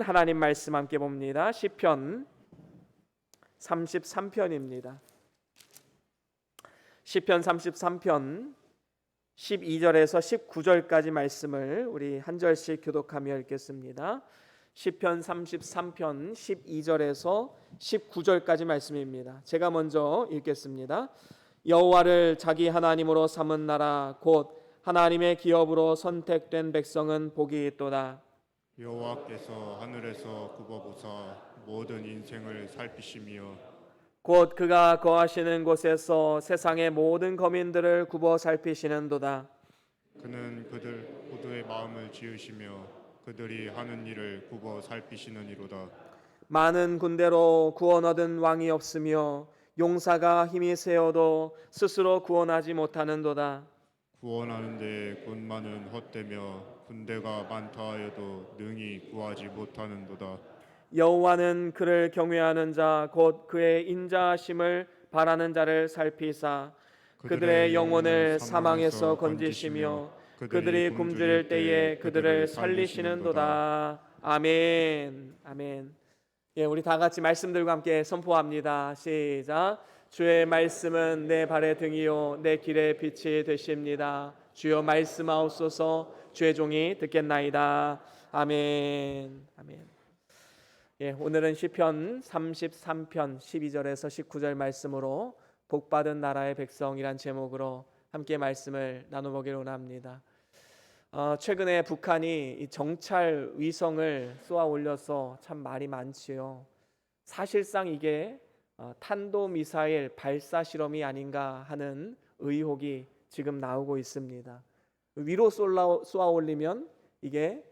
하나님 말씀 함께 봅니다. 시편 33편입니다. 시편 33편 12절에서 19절까지 말씀을 우리 한 절씩 교독하며 읽겠습니다. 시편 33편 12절에서 19절까지 말씀입니다. 제가 먼저 읽겠습니다. 여호와를 자기 하나님으로 삼은 나라 곧 하나님의 기업으로 선택된 백성은 복이 있도다. 여호와께서 하늘에서 굽어보사 모든 인생을 살피시며 곧 그가 거하시는 곳에서 세상의 모든 거민들을 굽어 살피시는도다. 그는 그들 모두의 마음을 지으시며 그들이 하는 일을 굽어 살피시느니로다. 많은 군대로 구원 얻은 왕이 없으며 용사가 힘이 세어도 스스로 구원하지 못하는도다. 구원하는 데 군마는 헛되며 군대가 많다 하여도 능히 구하지 못하는도다. 여호와는 그를 경외하는 자 곧 그의 인자하심을 바라는 자를 살피사 그들의 영혼을 사망에서 건지시며 그들이 굶주릴 때에 그들을 살리시는도다. 아멘. 아멘. 예, 우리 다 같이 말씀 들고 함께 선포합니다. 시작. 주의 말씀은 내 발의 등이요 내 길의 빛이 되십니다. 주여 말씀하옵소서. 주의 종이 듣겠나이다. 아멘. 아멘. 예, 오늘은 시편 33편 12절에서 19절 말씀으로 복받은 나라의 백성이란 제목으로 함께 말씀을 나눠보기를 원합니다. 최근에 북한이 이 정찰 위성을 쏘아 올려서 참 말이 많지요. 사실상 이게 탄도미사일 발사 실험이 아닌가 하는 의혹이 지금 나오고 있습니다. 위로 쏘아 올리면 이게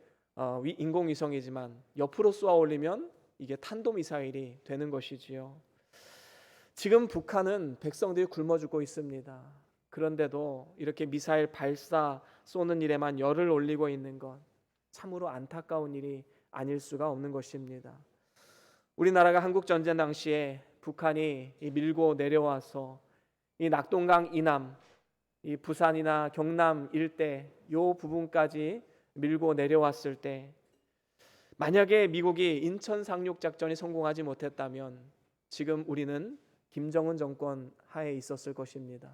인공위성이지만 옆으로 쏘아 올리면 이게 탄도미사일이 되는 것이지요. 지금 북한은 백성들이 굶어 죽고 있습니다. 그런데도 이렇게 미사일 발사 쏘는 일에만 열을 올리고 있는 것 참으로 안타까운 일이 아닐 수가 없는 것입니다. 우리나라가 한국전쟁 당시에 북한이 밀고 내려와서 이 낙동강 이남, 이 부산이나 경남 일대 요 부분까지 밀고 내려왔을 때 만약에 미국이 인천 상륙 작전이 성공하지 못했다면 지금 우리는 김정은 정권 하에 있었을 것입니다.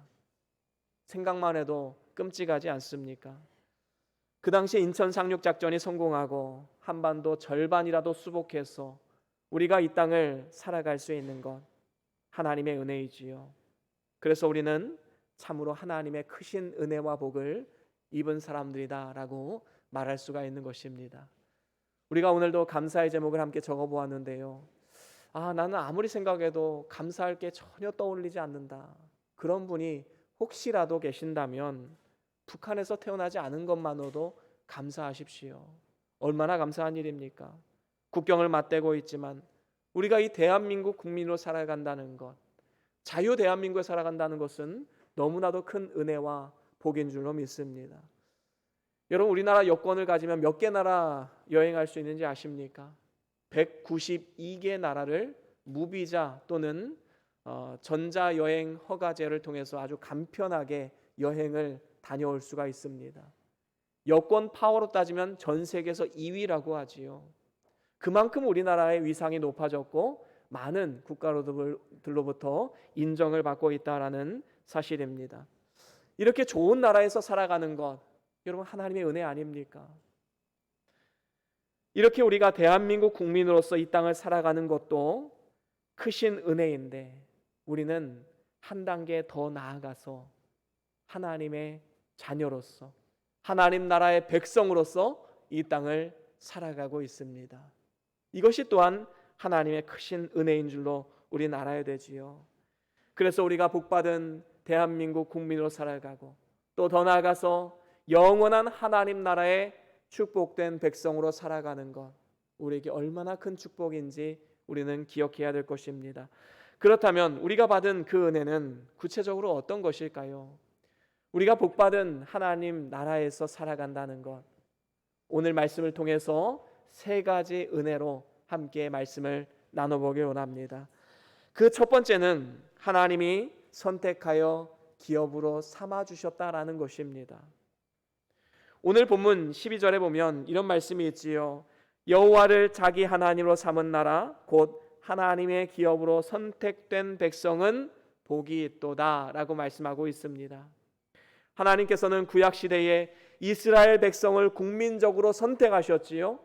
생각만 해도 끔찍하지 않습니까? 그 당시 인천 상륙 작전이 성공하고 한반도 절반이라도 수복해서 우리가 이 땅을 살아갈 수 있는 것 하나님의 은혜이지요. 그래서 우리는 참으로 하나님의 크신 은혜와 복을 입은 사람들이다라고 말할 수가 있는 것입니다. 우리가 오늘도 감사의 제목을 함께 적어보았는데요. 나는 아무리 생각해도 감사할 게 전혀 떠올리지 않는다. 그런 분이 혹시라도 계신다면 북한에서 태어나지 않은 것만으로도 감사하십시오. 얼마나 감사한 일입니까? 국경을 맞대고 있지만 우리가 이 대한민국 국민으로 살아간다는 것, 자유 대한민국에 살아간다는 것은 너무나도 큰 은혜와 복인 줄로 믿습니다. 여러분, 우리나라 여권을 가지면 몇 개 나라 여행할 수 있는지 아십니까? 192개 나라를 무비자 또는 전자여행 허가제를 통해서 아주 간편하게 여행을 다녀올 수가 있습니다. 여권 파워로 따지면 전 세계에서 2위라고 하지요. 그만큼 우리나라의 위상이 높아졌고 많은 국가들로부터 인정을 받고 있다라는 사실입니다. 이렇게 좋은 나라에서 살아가는 것, 여러분 하나님의 은혜 아닙니까? 이렇게 우리가 대한민국 국민으로서 이 땅을 살아가는 것도 크신 은혜인데 우리는 한 단계 더 나아가서 하나님의 자녀로서 하나님 나라의 백성으로서 이 땅을 살아가고 있습니다. 이것이 또한 하나님의 크신 은혜인 줄로 우리는 알아야 되지요. 그래서 우리가 복받은 대한민국 국민으로 살아가고 또 더 나아가서 영원한 하나님 나라의 축복된 백성으로 살아가는 것 우리에게 얼마나 큰 축복인지 우리는 기억해야 될 것입니다. 그렇다면 우리가 받은 그 은혜는 구체적으로 어떤 것일까요? 우리가 복받은 하나님 나라에서 살아간다는 것 오늘 말씀을 통해서 세 가지 은혜로 함께 말씀을 나눠보길 원합니다. 그 첫 번째는 하나님이 선택하여 기업으로 삼아주셨다라는 것입니다. 오늘 본문 12절에 보면 이런 말씀이 있지요. 여호와를 자기 하나님으로 삼은 나라 곧 하나님의 기업으로 선택된 백성은 복이 있도다라고 말씀하고 있습니다. 하나님께서는 구약 시대에 이스라엘 백성을 국민적으로 선택하셨지요.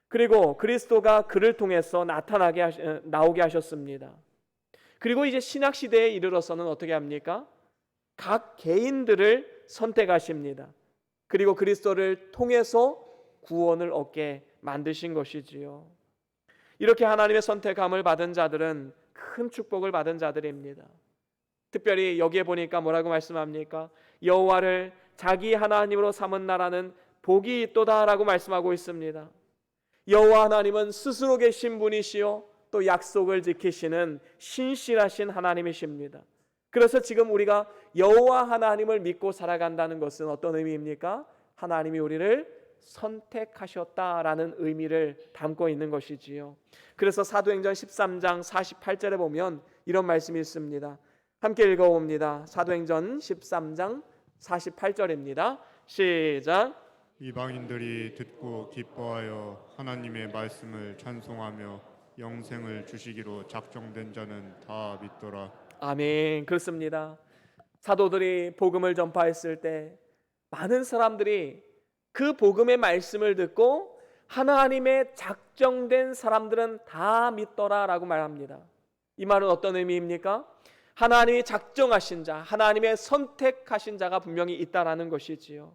그리고 그리스도가 그를 통해서 나오게 하셨습니다. 그리고 이제 신약 시대에 이르러서는 어떻게 합니까? 각 개인들을 선택하십니다. 그리고 그리스도를 통해서 구원을 얻게 만드신 것이지요. 이렇게 하나님의 선택함을 받은 자들은 큰 축복을 받은 자들입니다. 특별히 여기에 보니까 뭐라고 말씀합니까? 여호와를 자기 하나님으로 삼은 나라는 복이 있도다라고 말씀하고 있습니다. 여호와 하나님은 스스로 계신 분이시요 또 약속을 지키시는 신실하신 하나님이십니다. 그래서 지금 우리가 여호와 하나님을 믿고 살아간다는 것은 어떤 의미입니까? 하나님이 우리를 선택하셨다라는 의미를 담고 있는 것이지요. 그래서 사도행전 13장 48절에 보면 이런 말씀이 있습니다. 함께 읽어봅니다. 사도행전 13장 48절입니다. 시작. 이방인들이 듣고 기뻐하여 하나님의 말씀을 찬송하며 영생을 주시기로 작정된 자는 다 믿더라. 아멘. 그렇습니다. 사도들이 복음을 전파했을 때 많은 사람들이 그 복음의 말씀을 듣고 하나님의 작정된 사람들은 다 믿더라라고 말합니다. 이 말은 어떤 의미입니까? 하나님이 작정하신 자, 하나님의 선택하신 자가 분명히 있다라는 것이지요.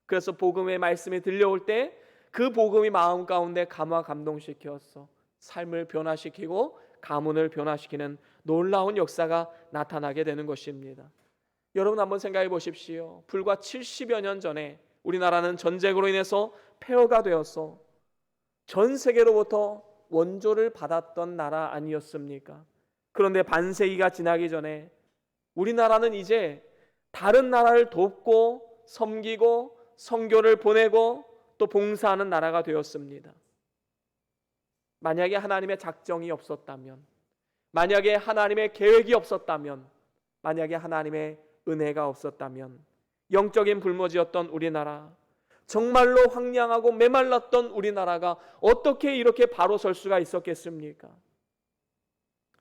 그래서 복음의 말씀이 들려올 때 그 복음이 마음 가운데 감화 감동시켜서 삶을 변화시키고 가문을 변화시키는 놀라운 역사가 나타나게 되는 것입니다. 여러분 한번 생각해 보십시오. 불과 70여 년 전에 우리나라는 전쟁으로 인해서 폐허가 되어서 전 세계로부터 원조를 받았던 나라 아니었습니까? 그런데 반세기가 지나기 전에 우리나라는 이제 다른 나라를 돕고 섬기고 선교를 보내고 또 봉사하는 나라가 되었습니다. 만약에 하나님의 작정이 없었다면, 만약에 하나님의 계획이 없었다면, 만약에 하나님의 은혜가 없었다면 영적인 불모지였던 우리나라, 정말로 황량하고 메말랐던 우리나라가 어떻게 이렇게 바로 설 수가 있었겠습니까?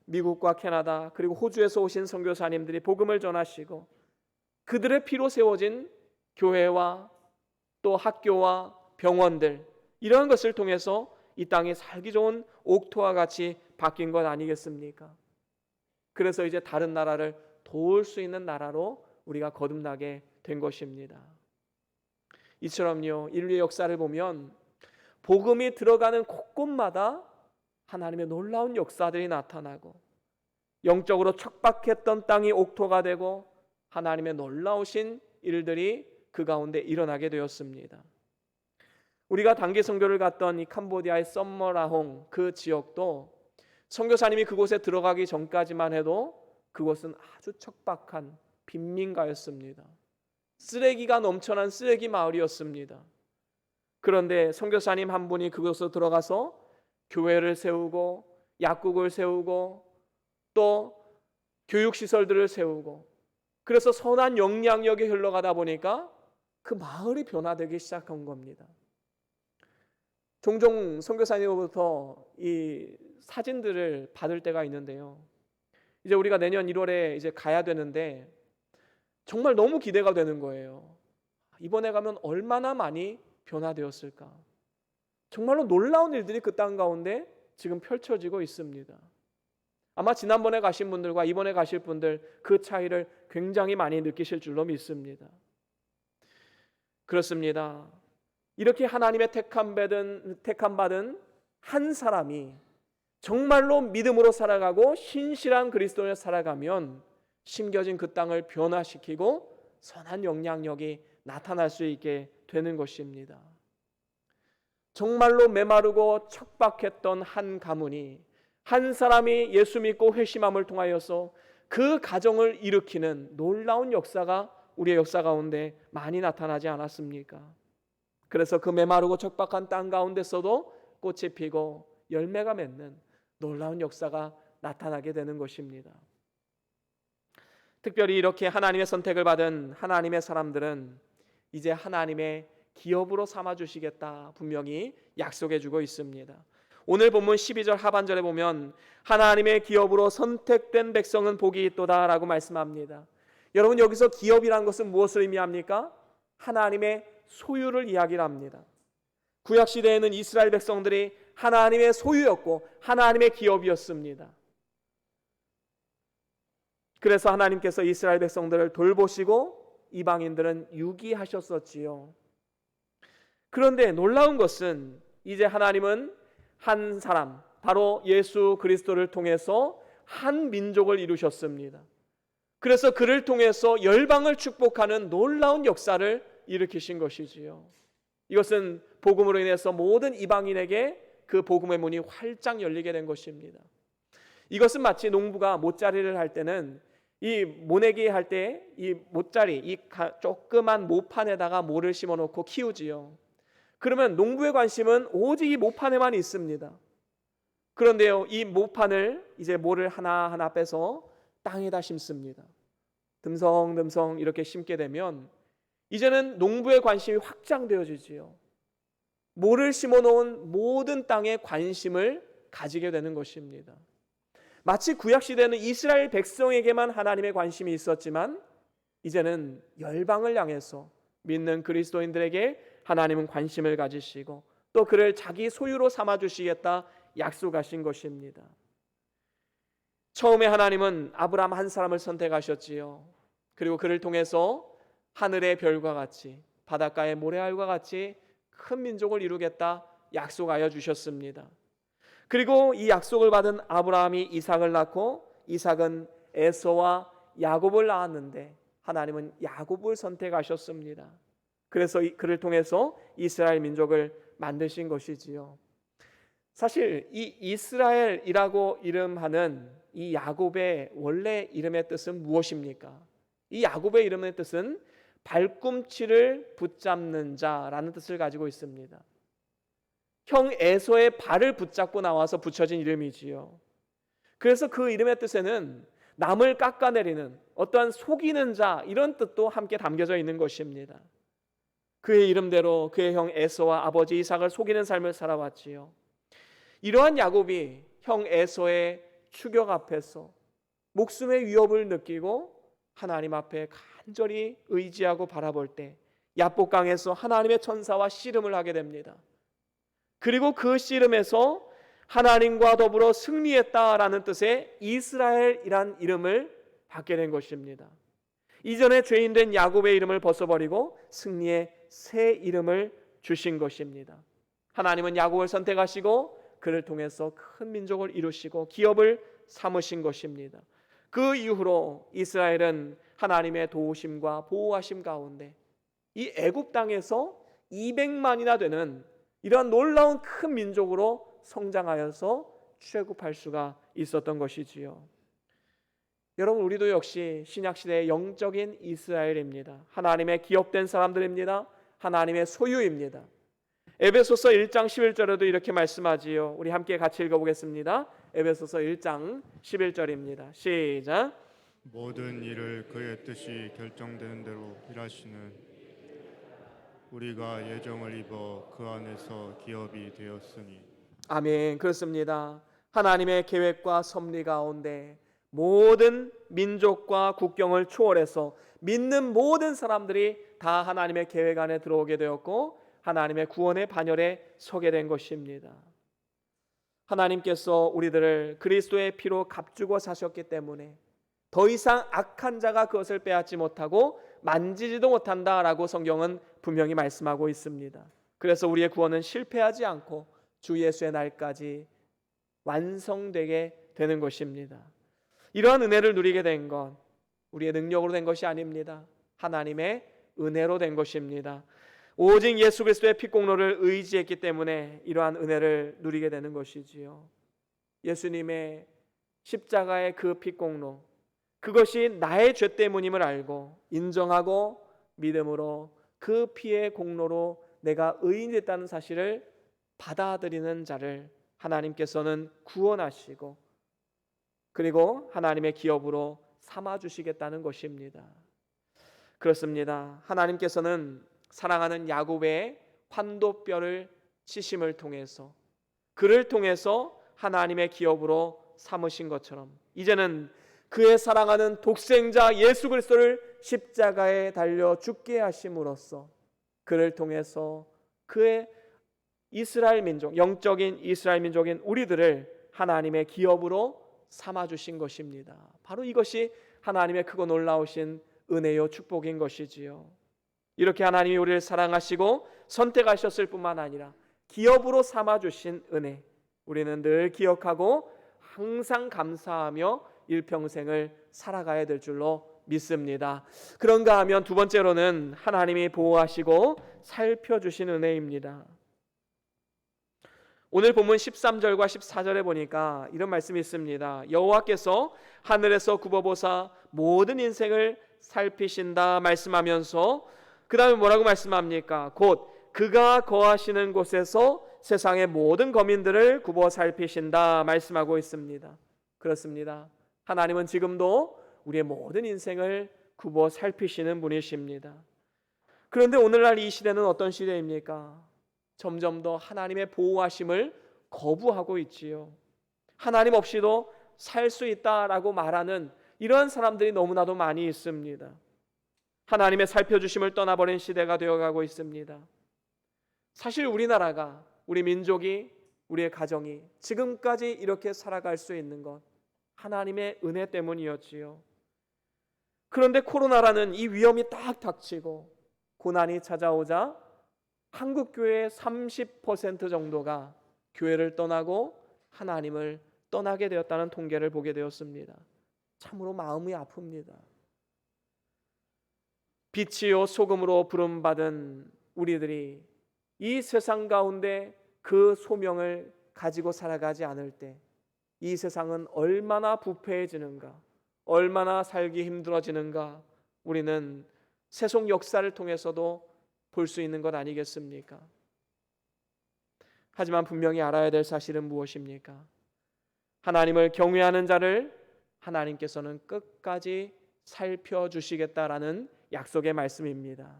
미국과 캐나다 그리고 호주에서 오신 선교사님들이 복음을 전하시고 그들의 피로 세워진 교회와 또 학교와 병원들, 이런 것을 통해서 이 땅이 살기 좋은 옥토와 같이 바뀐 것 아니겠습니까? 그래서 이제 다른 나라를 도울 수 있는 나라로 우리가 거듭나게 된 것입니다. 이처럼요, 인류의 역사를 보면 복음이 들어가는 곳곳마다 하나님의 놀라운 역사들이 나타나고 영적으로 척박했던 땅이 옥토가 되고 하나님의 놀라우신 일들이 그 가운데 일어나게 되었습니다. 우리가 단기 선교를 갔던 이 캄보디아의 썸머라홍 그 지역도 선교사님이 그곳에 들어가기 전까지만 해도 그곳은 아주 척박한 빈민가였습니다. 쓰레기가 넘쳐난 쓰레기 마을이었습니다. 그런데 선교사님 한 분이 그곳으로 들어가서 교회를 세우고 약국을 세우고 또 교육시설들을 세우고 그래서 선한 영향력이 흘러가다 보니까 그 마을이 변화되기 시작한 겁니다. 종종 선교사님으로부터 이 사진들을 받을 때가 있는데요. 이제 우리가 내년 1월에 이제 가야 되는데 정말 너무 기대가 되는 거예요. 이번에 가면 얼마나 많이 변화되었을까? 정말로 놀라운 일들이 그 땅 가운데 지금 펼쳐지고 있습니다. 아마 지난번에 가신 분들과 이번에 가실 분들 그 차이를 굉장히 많이 느끼실 줄로 믿습니다. 그렇습니다. 이렇게 하나님의 택함받은 한 사람이 정말로 믿음으로 살아가고 신실한 그리스도인을 살아가면 심겨진 그 땅을 변화시키고 선한 영향력이 나타날 수 있게 되는 것입니다. 정말로 메마르고 척박했던 한 가문이 한 사람이 예수 믿고 회심함을 통하여서 그 가정을 일으키는 놀라운 역사가 우리의 역사 가운데 많이 나타나지 않았습니까? 그래서 그 메마르고 척박한 땅 가운데서도 꽃이 피고 열매가 맺는 놀라운 역사가 나타나게 되는 것입니다. 특별히 이렇게 하나님의 선택을 받은 하나님의 사람들은 이제 하나님의 기업으로 삼아 주시겠다 분명히 약속해 주고 있습니다. 오늘 본문 12절 하반절에 보면 하나님의 기업으로 선택된 백성은 복이 있도다라고 말씀합니다. 여러분, 여기서 기업이라는 것은 무엇을 의미합니까? 하나님의 소유를 이야기를 합니다. 구약 시대에는 이스라엘 백성들이 하나님의 소유였고 하나님의 기업이었습니다. 그래서 하나님께서 이스라엘 백성들을 돌보시고 이방인들은 유기하셨었지요. 그런데 놀라운 것은 이제 하나님은 한 사람, 바로 예수 그리스도를 통해서 한 민족을 이루셨습니다. 그래서 그를 통해서 열방을 축복하는 놀라운 역사를 일으키신 것이지요. 이것은 복음으로 인해서 모든 이방인에게 그 복음의 문이 활짝 열리게 된 것입니다. 이것은 마치 농부가 모짜리를 할 때는 이 모내기 할 때 이 모짜리, 이 조그만 모판에다가 모를 심어 놓고 키우지요. 그러면 농부의 관심은 오직 이 모판에만 있습니다. 그런데요, 이 모판을 이제 모를 하나하나 빼서 땅에다 심습니다. 듬성듬성 이렇게 심게 되면 이제는 농부의 관심이 확장되어지지요. 모를 심어 놓은 모든 땅에 관심을 가지게 되는 것입니다. 마치 구약 시대는 이스라엘 백성에게만 하나님의 관심이 있었지만 이제는 열방을 향해서 믿는 그리스도인들에게 하나님은 관심을 가지시고 또 그를 자기 소유로 삼아 주시겠다 약속하신 것입니다. 처음에 하나님은 아브라함 한 사람을 선택하셨지요. 그리고 그를 통해서 하늘의 별과 같이 바닷가의 모래알과 같이 큰 민족을 이루겠다 약속하여 주셨습니다. 그리고 이 약속을 받은 아브라함이 이삭을 낳고 이삭은 에서와 야곱을 낳았는데 하나님은 야곱을 선택하셨습니다. 그래서 그를 통해서 이스라엘 민족을 만드신 것이지요. 사실 이 이스라엘이라고 이름하는 이 야곱의 원래 이름의 뜻은 무엇입니까? 이 야곱의 이름의 뜻은 발꿈치를 붙잡는 자라는 뜻을 가지고 있습니다. 형 에서의 발을 붙잡고 나와서 붙여진 이름이지요. 그래서 그 이름의 뜻에는 남을 깎아내리는 어떠한 속이는 자 이런 뜻도 함께 담겨져 있는 것입니다. 그의 이름대로 그의 형 에서와 아버지 이삭을 속이는 삶을 살아왔지요. 이러한 야곱이 형 에서의 추격 앞에서 목숨의 위협을 느끼고 하나님 앞에 간절히 의지하고 바라볼 때 야복강에서 하나님의 천사와 씨름을 하게 됩니다. 그리고 그 씨름에서 하나님과 더불어 승리했다라는 뜻의 이스라엘이란 이름을 받게 된 것입니다. 이전에 죄인된 야곱의 이름을 벗어버리고 승리의 새 이름을 주신 것입니다. 하나님은 야곱을 선택하시고 그를 통해서 큰 민족을 이루시고 기업을 삼으신 것입니다. 그 이후로 이스라엘은 하나님의 도우심과 보호하심 가운데 이 애굽 땅에서 200만이나 되는 이러한 놀라운 큰 민족으로 성장하여서 출애굽할 수가 있었던 것이지요. 여러분, 우리도 역시 신약시대의 영적인 이스라엘입니다. 하나님의 기업된 사람들입니다. 하나님의 소유입니다. 에베소서 1장 11절에도 이렇게 말씀하지요. 우리 함께 같이 읽어보겠습니다. 에베소서 1장 11절입니다. 시작. 모든 일을 그의 뜻이 결정되는 대로 일하시는 우리가 예정을 입어 그 안에서 기업이 되었으니. 아멘. 그렇습니다. 하나님의 계획과 섭리 가운데 모든 민족과 국경을 초월해서 믿는 모든 사람들이 다 하나님의 계획 안에 들어오게 되었고 하나님의 구원의 반열에 서게 된 것입니다. 하나님께서 우리들을 그리스도의 피로 값주고 사셨기 때문에 더 이상 악한 자가 그것을 빼앗지 못하고 만지지도 못한다라고 성경은 분명히 말씀하고 있습니다. 그래서 우리의 구원은 실패하지 않고 주 예수의 날까지 완성되게 되는 것입니다. 이러한 은혜를 누리게 된 것 우리의 능력으로 된 것이 아닙니다. 하나님의 은혜로 된 것입니다. 오직 예수 그리스도의 피공로를 의지했기 때문에 이러한 은혜를 누리게 되는 것이지요. 예수님의 십자가의 그 피공로, 그것이 나의 죄 때문임을 알고 인정하고 믿음으로 그 피의 공로로 내가 의인이 됐다는 사실을 받아들이는 자를 하나님께서는 구원하시고 그리고 하나님의 기업으로 삼아주시겠다는 것입니다. 그렇습니다. 하나님께서는 사랑하는 야곱의 환도뼈를 치심을 통해서, 그를 통해서 하나님의 기업으로 삼으신 것처럼 이제는 그의 사랑하는 독생자 예수 그리스도를 십자가에 달려 죽게 하심으로써 그를 통해서 그의 이스라엘 민족, 영적인 이스라엘 민족인 우리들을 하나님의 기업으로 삼아주신 것입니다. 바로 이것이 하나님의 크고 놀라우신 은혜요 축복인 것이지요. 이렇게 하나님이 우리를 사랑하시고 선택하셨을 뿐만 아니라 기업으로 삼아주신 은혜, 우리는 늘 기억하고 항상 감사하며 일평생을 살아가야 될 줄로 믿습니다. 그런가 하면 두 번째로는 하나님이 보호하시고 살펴주신 은혜입니다. 오늘 본문 13절과 14절에 보니까 이런 말씀이 있습니다. 여호와께서 하늘에서 굽어보사 모든 인생을 살피신다 말씀하면서 그 다음에 뭐라고 말씀합니까? 곧 그가 거하시는 곳에서 세상의 모든 거민들을 굽어 살피신다 말씀하고 있습니다. 그렇습니다. 하나님은 지금도 우리의 모든 인생을 굽어 살피시는 분이십니다. 그런데 오늘날 이 시대는 어떤 시대입니까? 점점 더 하나님의 보호하심을 거부하고 있지요. 하나님 없이도 살 수 있다라고 말하는 이런 사람들이 너무나도 많이 있습니다. 하나님의 살펴주심을 떠나버린 시대가 되어가고 있습니다. 사실 우리나라가, 우리 민족이, 우리의 가정이 지금까지 이렇게 살아갈 수 있는 것 하나님의 은혜 때문이었지요. 그런데 코로나라는 이 위험이 딱 닥치고 고난이 찾아오자 한국 교회의 30% 정도가 교회를 떠나고 하나님을 떠나게 되었다는 통계를 보게 되었습니다. 참으로 마음이 아픕니다. 빛이요 소금으로 부름받은 우리들이 이 세상 가운데 그 소명을 가지고 살아가지 않을 때 이 세상은 얼마나 부패해지는가, 얼마나 살기 힘들어지는가 우리는 세속 역사를 통해서도 볼 수 있는 것 아니겠습니까? 하지만 분명히 알아야 될 사실은 무엇입니까? 하나님을 경외하는 자를 하나님께서는 끝까지 살펴주시겠다라는 약속의 말씀입니다.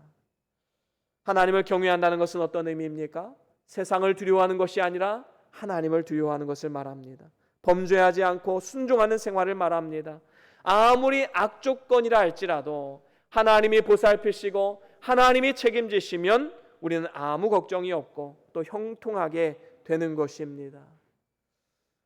하나님을 경외한다는 것은 어떤 의미입니까? 세상을 두려워하는 것이 아니라 하나님을 두려워하는 것을 말합니다. 범죄하지 않고 순종하는 생활을 말합니다. 아무리 악조건이라 할지라도 하나님이 보살피시고 하나님이 책임지시면 우리는 아무 걱정이 없고 또 형통하게 되는 것입니다.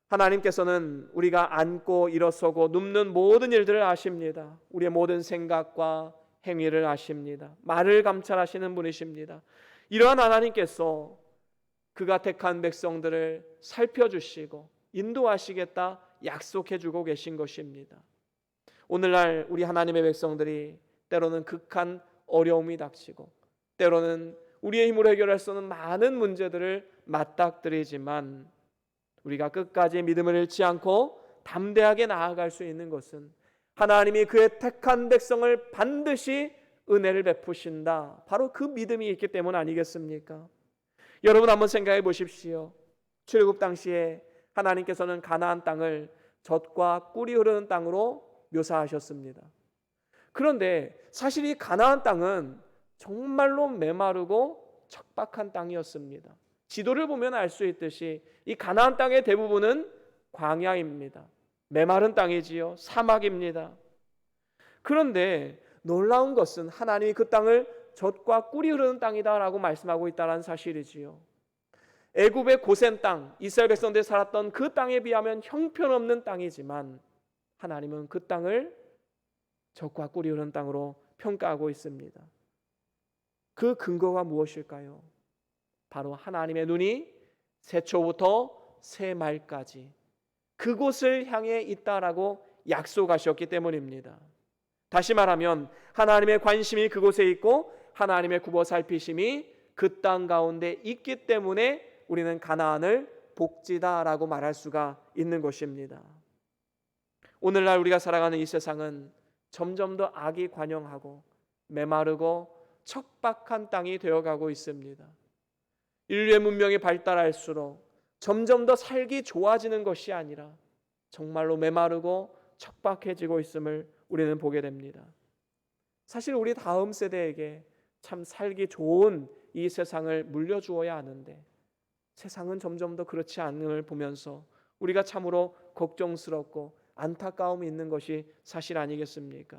하나님께서는 우리가 앉고 일어서고 눕는 모든 일들을 아십니다. 우리의 모든 생각과 행위를 아십니다. 말을 감찰하시는 분이십니다. 이러한 하나님께서 그가 택한 백성들을 살펴주시고 인도하시겠다 약속해주고 계신 것입니다. 오늘날 우리 하나님의 백성들이 때로는 극한 어려움이 닥치고 때로는 우리의 힘으로 해결할 수 없는 많은 문제들을 맞닥뜨리지만 우리가 끝까지 믿음을 잃지 않고 담대하게 나아갈 수 있는 것은 하나님이 그의 택한 백성을 반드시 은혜를 베푸신다, 바로 그 믿음이 있기 때문 아니겠습니까? 여러분 한번 생각해 보십시오. 출애굽 당시에 하나님께서는 가나안 땅을 젖과 꿀이 흐르는 땅으로 묘사하셨습니다. 그런데 사실 이 가나안 땅은 정말로 메마르고 척박한 땅이었습니다. 지도를 보면 알 수 있듯이 이 가나안 땅의 대부분은 광야입니다. 메마른 땅이지요. 사막입니다. 그런데 놀라운 것은 하나님이 그 땅을 젖과 꿀이 흐르는 땅이다라고 말씀하고 있다는 사실이지요. 애굽의 고센 땅, 이스라엘 백성들이 살았던 그 땅에 비하면 형편없는 땅이지만 하나님은 그 땅을 젖과 꿀이 흐르는 땅으로 평가하고 있습니다. 그 근거가 무엇일까요? 바로 하나님의 눈이 새초부터 새말까지 그곳을 향해 있다라고 약속하셨기 때문입니다. 다시 말하면 하나님의 관심이 그곳에 있고 하나님의 굽어 살피심이 그 땅 가운데 있기 때문에 우리는 가나안을 복지다라고 말할 수가 있는 것입니다. 오늘날 우리가 살아가는 이 세상은 점점 더 악이 관영하고 메마르고 척박한 땅이 되어가고 있습니다. 인류의 문명이 발달할수록 점점 더 살기 좋아지는 것이 아니라 정말로 메마르고 척박해지고 있음을 우리는 보게 됩니다. 사실 우리 다음 세대에게 참 살기 좋은 이 세상을 물려주어야 하는데 세상은 점점 더 그렇지 않음을 보면서 우리가 참으로 걱정스럽고 안타까움이 있는 것이 사실 아니겠습니까?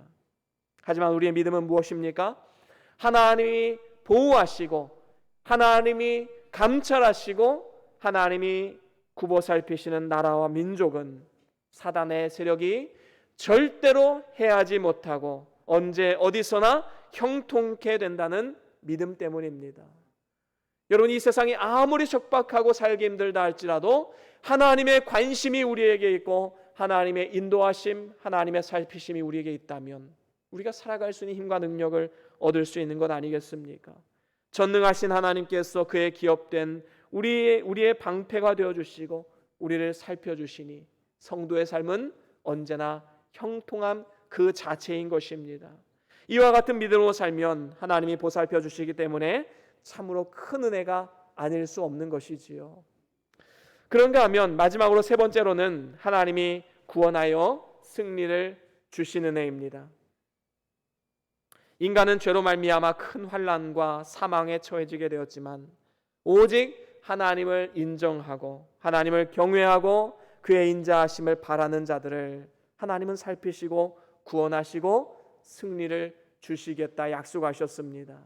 하지만 우리의 믿음은 무엇입니까? 하나님이 보호하시고 하나님이 감찰하시고 하나님이 굽어 살피시는 나라와 민족은 사단의 세력이 절대로 해하지 못하고 언제 어디서나 형통케 된다는 믿음 때문입니다. 여러분, 이 세상이 아무리 척박하고 살기 힘들다 할지라도 하나님의 관심이 우리에게 있고 하나님의 인도하심, 하나님의 살피심이 우리에게 있다면 우리가 살아갈 수 있는 힘과 능력을 얻을 수 있는 것 아니겠습니까? 전능하신 하나님께서 그의 기업된 우리의 방패가 되어주시고 우리를 살펴주시니 성도의 삶은 언제나 형통함 그 자체인 것입니다. 이와 같은 믿음으로 살면 하나님이 보살펴 주시기 때문에 참으로 큰 은혜가 아닐 수 없는 것이지요. 그런가 하면 마지막으로 세 번째로는 하나님이 구원하여 승리를 주시는 은혜입니다. 인간은 죄로 말미암아 큰 환난과 사망에 처해지게 되었지만 오직 하나님을 인정하고 하나님을 경외하고 그의 인자하심을 바라는 자들을 하나님은 살피시고 구원하시고 승리를 주시겠다 약속하셨습니다.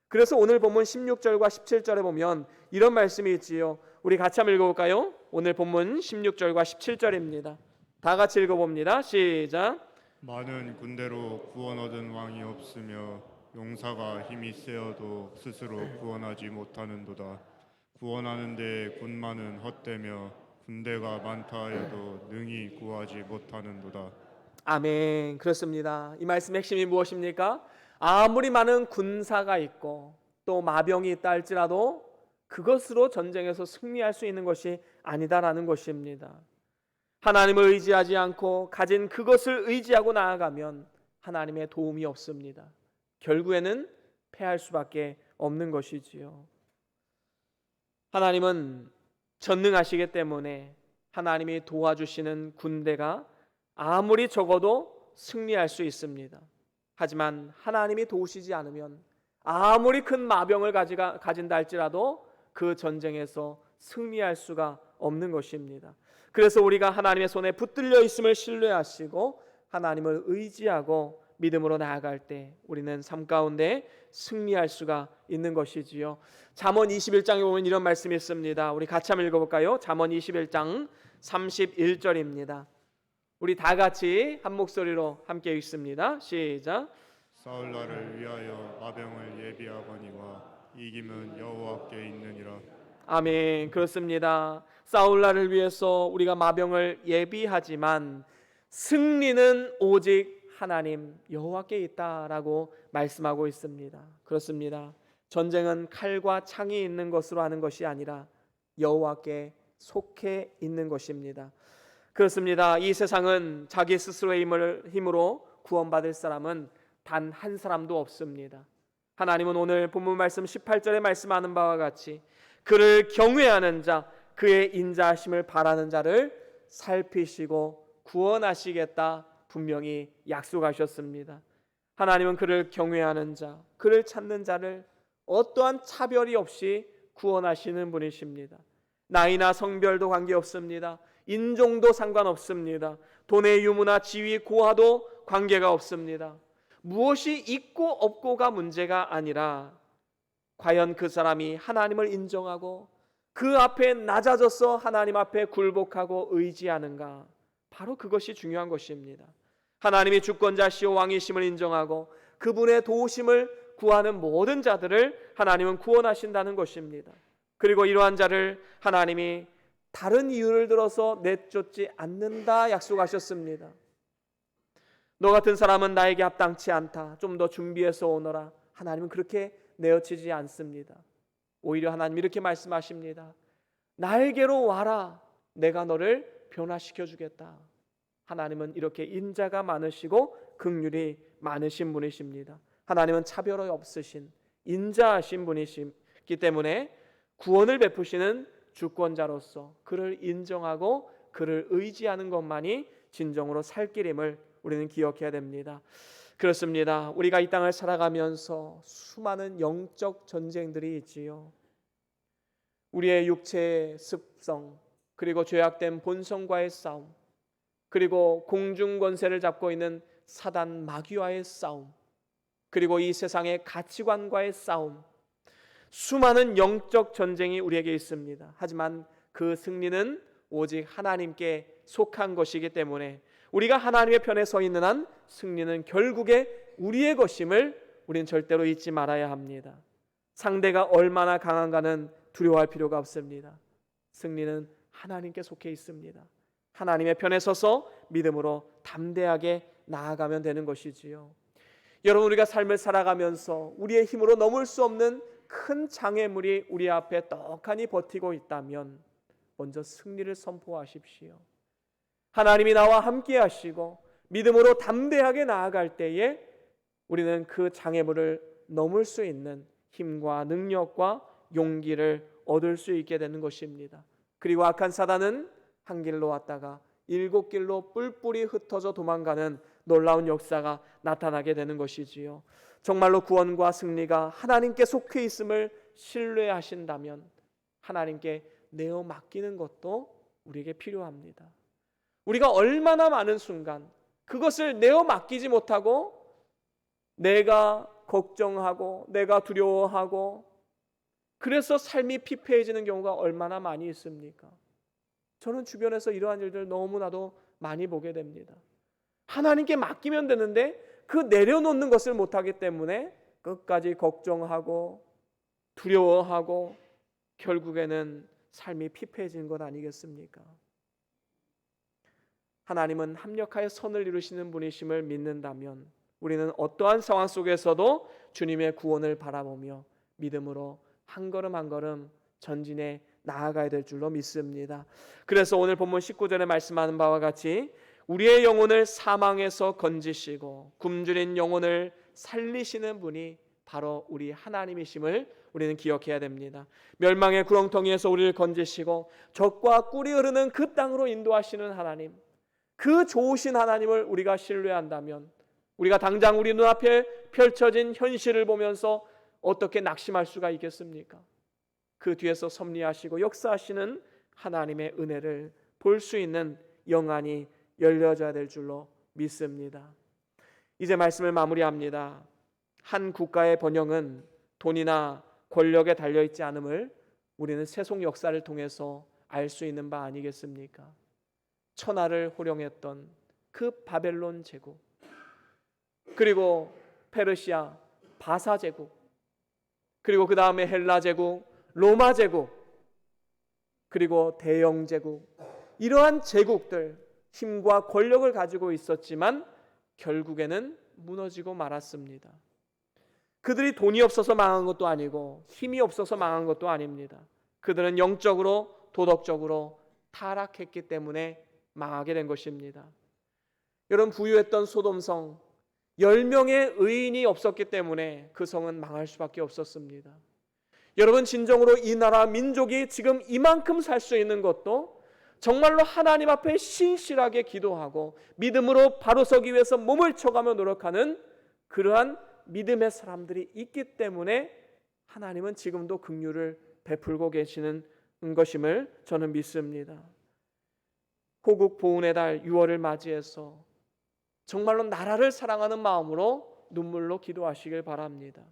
그래서 오늘 본문 16절과 17절에 보면 이런 말씀이 있지요. 우리 같이 한번 읽어볼까요? 오늘 본문 16절과 17절입니다. 다 같이 읽어봅니다. 시작. 많은 군대로 구원 얻은 왕이 없으며 용사가 힘이 세어도 스스로 구원하지 못하는도다. 구원하는데 군마는 헛되며 군대가 많다 하여도 능히 구하지 못하는도다. 아멘. 그렇습니다. 이 말씀의 핵심이 무엇입니까? 아무리 많은 군사가 있고 또 마병이 있다 할지라도 그것으로 전쟁에서 승리할 수 있는 것이 아니다라는 것입니다. 하나님을 의지하지 않고 가진 그것을 의지하고 나아가면 하나님의 도움이 없습니다. 결국에는 패할 수밖에 없는 것이지요. 하나님은 전능하시기 때문에 하나님이 도와주시는 군대가 아무리 적어도 승리할 수 있습니다. 하지만 하나님이 도우시지 않으면 아무리 큰 마병을 가진다 할지라도 그 전쟁에서 승리할 수가 없는 것입니다. 그래서 우리가 하나님의 손에 붙들려 있음을 신뢰하시고 하나님을 의지하고 믿음으로 나아갈 때 우리는 삶 가운데 승리할 수가 있는 것이지요. 잠언 21장에 보면 이런 말씀이 있습니다. 우리 같이 한번 읽어볼까요? 잠언 21장 31절입니다. 우리 다 같이 한 목소리로 함께 읽습니다. 시작. 싸울 날을 위하여 마병을 예비하거니와 이김은 여호와께 있느니라. 아멘. 그렇습니다. 싸울 날을 위해서 우리가 마병을 예비하지만 승리는 오직 하나님 여호와께 있다라고 말씀하고 있습니다. 그렇습니다. 전쟁은 칼과 창이 있는 것으로 하는 것이 아니라 여호와께 속해 있는 것입니다. 그렇습니다. 이 세상은 자기 스스로의 힘으로 구원받을 사람은 단 한 사람도 없습니다. 하나님은 오늘 본문 말씀 18절에 말씀하는 바와 같이 그를 경외하는 자, 그의 인자하심을 바라는 자를 살피시고 구원하시겠다 분명히 약속하셨습니다. 하나님은 그를 경외하는 자, 그를 찾는 자를 어떠한 차별이 없이 구원하시는 분이십니다. 나이나 성별도 관계없습니다. 인종도 상관없습니다. 돈의 유무나 지위 고하도 관계가 없습니다. 무엇이 있고 없고가 문제가 아니라 과연 그 사람이 하나님을 인정하고 그 앞에 낮아져서 하나님 앞에 굴복하고 의지하는가, 바로 그것이 중요한 것입니다. 하나님이 주권자시오 왕이심을 인정하고 그분의 도우심을 구하는 모든 자들을 하나님은 구원하신다는 것입니다. 그리고 이러한 자를 하나님이 다른 이유를 들어서 내쫓지 않는다 약속하셨습니다. 너 같은 사람은 나에게 합당치 않다, 좀 더 준비해서 오너라. 하나님은 그렇게 내어치지 않습니다. 오히려 하나님 이렇게 말씀하십니다. 나에게로 와라, 내가 너를 변화시켜 주겠다. 하나님은 이렇게 인자가 많으시고 긍휼이 많으신 분이십니다. 하나님은 차별이 없으신 인자하신 분이시기 때문에 구원을 베푸시는 주권자로서 그를 인정하고 그를 의지하는 것만이 진정으로 살 길임을 우리는 기억해야 됩니다. 그렇습니다. 우리가 이 땅을 살아가면서 수많은 영적 전쟁들이 있지요. 우리의 육체의 습성, 그리고 죄악된 본성과의 싸움, 그리고 공중 권세를 잡고 있는 사단 마귀와의 싸움, 그리고 이 세상의 가치관과의 싸움, 수많은 영적 전쟁이 우리에게 있습니다. 하지만 그 승리는 오직 하나님께 속한 것이기 때문에 우리가 하나님의 편에 서 있는 한 승리는 결국에 우리의 것임을 우리는 절대로 잊지 말아야 합니다. 상대가 얼마나 강한가는 두려워할 필요가 없습니다. 승리는 하나님께 속해 있습니다. 하나님의 편에 서서 믿음으로 담대하게 나아가면 되는 것이지요. 여러분, 우리가 삶을 살아가면서 우리의 힘으로 넘을 수 없는 큰 장애물이 우리 앞에 떡하니 버티고 있다면 먼저 승리를 선포하십시오. 하나님이 나와 함께 하시고 믿음으로 담대하게 나아갈 때에 우리는 그 장애물을 넘을 수 있는 힘과 능력과 용기를 얻을 수 있게 되는 것입니다. 그리고 악한 사단은 한 길로 왔다가 7길로 뿔뿔이 흩어져 도망가는 놀라운 역사가 나타나게 되는 것이지요. 정말로 구원과 승리가 하나님께 속해 있음을 신뢰하신다면 하나님께 내어 맡기는 것도 우리에게 필요합니다. 우리가 얼마나 많은 순간 그것을 내어 맡기지 못하고 내가 걱정하고 내가 두려워하고 그래서 삶이 피폐해지는 경우가 얼마나 많이 있습니까? 저는 주변에서 이러한 일들 너무나도 많이 보게 됩니다. 하나님께 맡기면 되는데 그 내려놓는 것을 못하기 때문에 끝까지 걱정하고 두려워하고 결국에는 삶이 피폐해지는 것 아니겠습니까? 하나님은 합력하여 선을 이루시는 분이심을 믿는다면 우리는 어떠한 상황 속에서도 주님의 구원을 바라보며 믿음으로 한 걸음 한 걸음 전진해 나아가야 될 줄로 믿습니다. 그래서 오늘 본문 19절에 말씀하는 바와 같이 우리의 영혼을 사망에서 건지시고 굶주린 영혼을 살리시는 분이 바로 우리 하나님이심을 우리는 기억해야 됩니다. 멸망의 구렁텅이에서 우리를 건지시고 적과 꿀이 흐르는 그 땅으로 인도하시는 하나님, 그 좋으신 하나님을 우리가 신뢰한다면 우리가 당장 우리 눈앞에 펼쳐진 현실을 보면서 어떻게 낙심할 수가 있겠습니까? 그 뒤에서 섭리하시고 역사하시는 하나님의 은혜를 볼 수 있는 영안이 열려져야 될 줄로 믿습니다. 이제 말씀을 마무리합니다. 한 국가의 번영은 돈이나 권력에 달려있지 않음을 우리는 세속 역사를 통해서 알 수 있는 바 아니겠습니까? 천하를 호령했던 그 바벨론 제국, 그리고 페르시아 바사 제국, 그리고 그 다음에 헬라 제국, 로마 제국, 그리고 대영 제국, 이러한 제국들 힘과 권력을 가지고 있었지만 결국에는 무너지고 말았습니다. 그들이 돈이 없어서 망한 것도 아니고 힘이 없어서 망한 것도 아닙니다. 그들은 영적으로 도덕적으로 타락했기 때문에 망하게 된 것입니다. 여러분, 부유했던 소돔성 10명의 의인이 없었기 때문에 그 성은 망할 수밖에 없었습니다. 여러분, 진정으로 이 나라 민족이 지금 이만큼 살 수 있는 것도 정말로 하나님 앞에 신실하게 기도하고 믿음으로 바로 서기 위해서 몸을 쳐가며 노력하는 그러한 믿음의 사람들이 있기 때문에 하나님은 지금도 긍휼을 베풀고 계시는 것임을 저는 믿습니다. 호국 보훈의 달 6월을 맞이해서 정말로 나라를 사랑하는 마음으로 눈물로 기도하시길 바랍니다.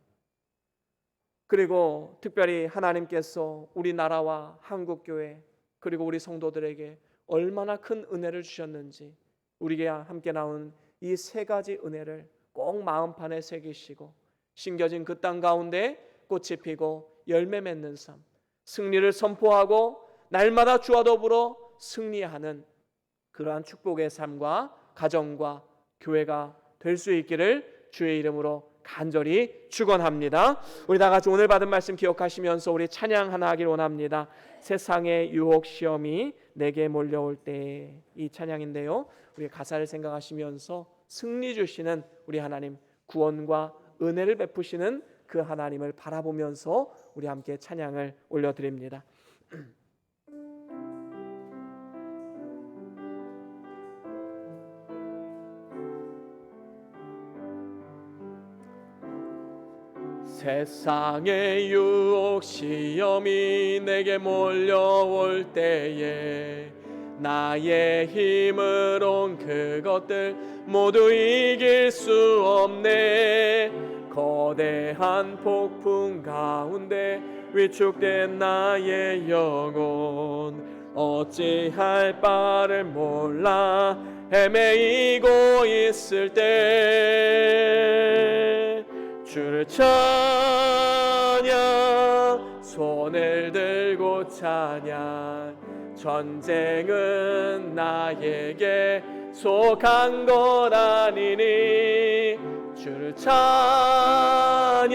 그리고 특별히 하나님께서 우리나라와 한국교회 그리고 우리 성도들에게 얼마나 큰 은혜를 주셨는지 우리에게 함께 나온 이 세 가지 은혜를 꼭 마음판에 새기시고 심겨진 그 땅 가운데 꽃이 피고 열매 맺는 삶, 승리를 선포하고 날마다 주와 더불어 승리하는 그러한 축복의 삶과 가정과 교회가 될 수 있기를 주의 이름으로 간절히 축원합니다. 우리 다 같이 오늘 받은 말씀 기억하시면서 우리 찬양 하나 하길 원합니다. 세상의 유혹 시험이 내게 몰려올 때, 이 찬양인데요, 우리 가사를 생각하시면서 승리 주시는 우리 하나님, 구원과 은혜를 베푸시는 그 하나님을 바라보면서 우리 함께 찬양을 올려드립니다. 세상의 유혹 시험이 내게 몰려올 때에 나의 힘으론 그것들 모두 이길 수 없네. 거대한 폭풍 가운데 위축된 나의 영혼 어찌할 바를 몰라 헤매이고 있을 때 주를 찬양 손을 들고 찬양 전쟁은 나에게 속한 것 아니니 주를 찬양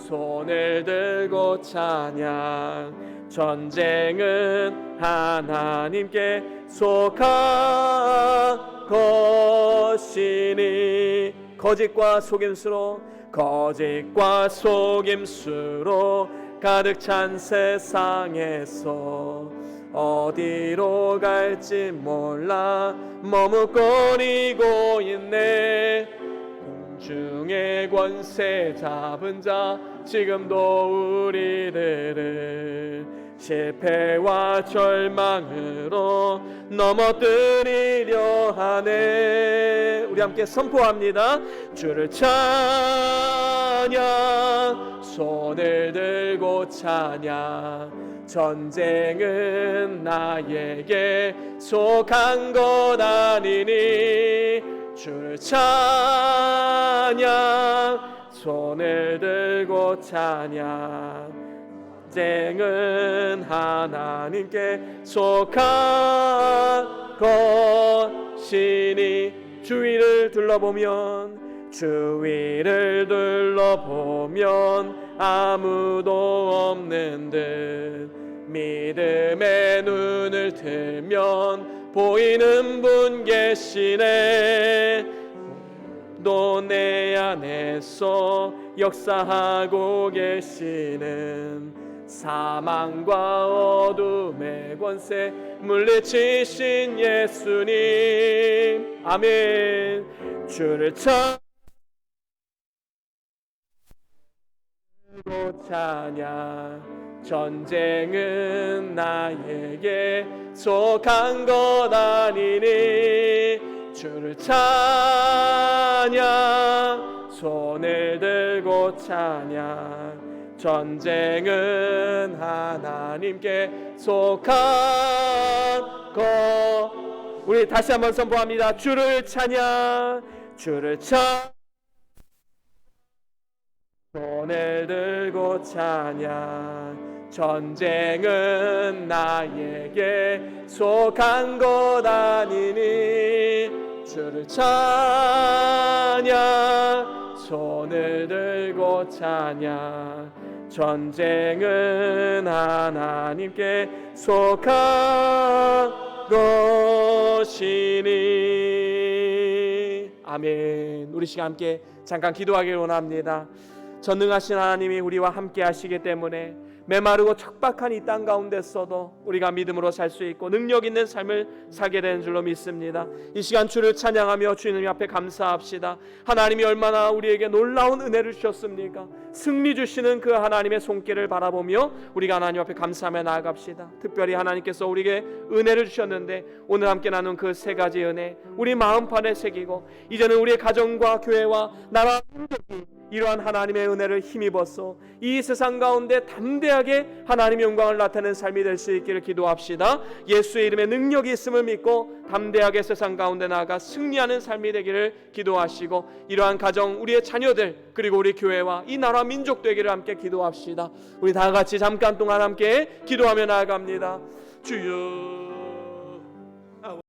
손을 들고 찬양 전쟁은 하나님께 속한 것이니 거짓과 속임수로 가득 찬 세상에서 어디로 갈지 몰라 머뭇거리고 있네. 공중의 권세 잡은 자 지금도 우리들을 실패와 절망으로 넘어뜨리려 하네. 우리 함께 선포합니다. 주를 찬양 손을 들고 찬양 전쟁은 나에게 속한 것 아니니 주를 찬양 손을 들고 찬양 전쟁은 하나님께 속한 것이니 주위를 둘러보면 아무도 없는 듯 믿음의 눈을 들면 보이는 분 계시네. 또 내 안에서 역사하고 계시는 사망과 어둠의 권세 물리치신 예수님 아멘. 주를 찬양 전쟁은 나에게 속한 것 아니니 주를 찬양 손을 들고 찬양 전쟁은 하나님께 속한 것. 우리 다시 한번 선포합니다. 주를 찬양 손을 들고 찬양 전쟁은 나에게 속한 것 아니니 주를 찬양 손을 들고 찬양 전쟁은 하나님께 속한 것이니 아멘. 우리 시간 함께 잠깐 기도하기를 원합니다. 전능하신 하나님이 우리와 함께 하시기 때문에 메마르고 척박한 이 땅 가운데서도 우리가 믿음으로 살 수 있고 능력 있는 삶을 살게 되는 줄로 믿습니다. 이 시간 주를 찬양하며 주님 앞에 감사합시다. 하나님이 얼마나 우리에게 놀라운 은혜를 주셨습니까? 승리 주시는 그 하나님의 손길을 바라보며 우리가 하나님 앞에 감사하며 나아갑시다. 특별히 하나님께서 우리에게 은혜를 주셨는데 오늘 함께 나눈 그 세 가지 은혜 우리 마음판에 새기고 이제는 우리의 가정과 교회와 나라 민족이 이러한 하나님의 은혜를 힘입어서 이 세상 가운데 담대하게 하나님의 영광을 나타내는 삶이 될 수 있기를 기도합시다. 예수의 이름에 능력이 있음을 믿고 담대하게 세상 가운데 나아가 승리하는 삶이 되기를 기도하시고 이러한 가정 우리의 자녀들 그리고 우리 교회와 이 나라 민족 되기를 함께 기도합시다. 우리 다 같이 잠깐 동안 함께 기도하며 나아갑니다. 주여